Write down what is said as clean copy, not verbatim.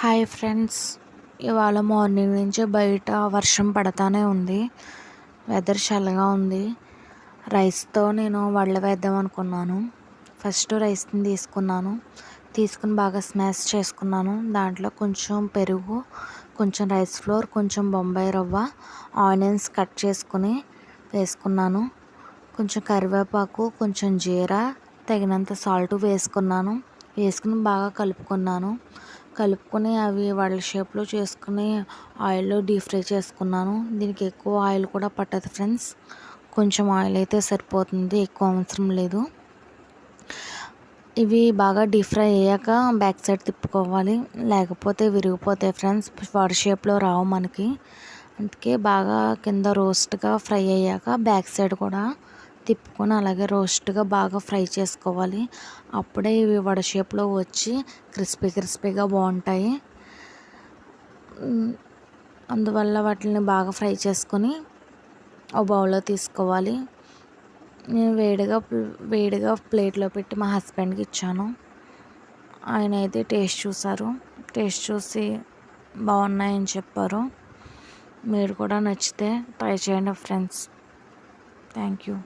Hi friends, ఇవాళ morning నుంచి బయట వర్షం పడతానే ఉంది. వెదర్ చల్లగా ఉంది. రైస్తో నేను వడలు వేద్దాం అనుకున్నాను. ఫస్ట్ రైస్ని తీసుకుని బాగా స్మాష్ చేసుకున్నాను. దాంట్లో కొంచెం పెరుగు, కొంచెం రైస్ ఫ్లోర్, కొంచెం బొంబాయి రవ్వ, ఆనియన్స్ కట్ చేసుకుని వేసుకున్నాను. కొంచెం కరివేపాకు, కొంచెం జీరా, తగినంత సాల్ట్ వేసుకుని బాగా కలుపుకొని అవి వడల షేప్లో చేసుకుని ఆయిల్లో డీప్ ఫ్రై చేసుకున్నాను. దీనికి ఎక్కువ ఆయిల్ కూడా పట్టదు ఫ్రెండ్స్, కొంచెం ఆయిల్ అయితే సరిపోతుంది, ఎక్కువ అవసరం లేదు. ఇవి బాగా డీప్ ఫ్రై అయ్యాక బ్యాక్ సైడ్ తిప్పుకోవాలి, లేకపోతే విరిగిపోతాయి ఫ్రెండ్స్, వడ షేప్లో రావు మనకి. అందుకే బాగా కింద రోస్ట్గా ఫ్రై అయ్యాక బ్యాక్ సైడ్ కూడా తిప్పుకొని అలాగే రోస్ట్గా బాగా ఫ్రై చేసుకోవాలి. అప్పుడే ఇవి వడ షేప్లో వచ్చి క్రిస్పీగా బాగుంటాయి. అందువల్ల వాటిని బాగా ఫ్రై చేసుకొని ఒక బౌల్లో తీసుకోవాలి. నేను వేడిగా ప్లేట్లో పెట్టి మా హస్బెండ్కి ఇచ్చాను. ఆయన అయితే టేస్ట్ చూసి బాగున్నాయని చెప్పారు. మీరు కూడా నచ్చితే ట్రై చేయండి ఫ్రెండ్స్. Thank you.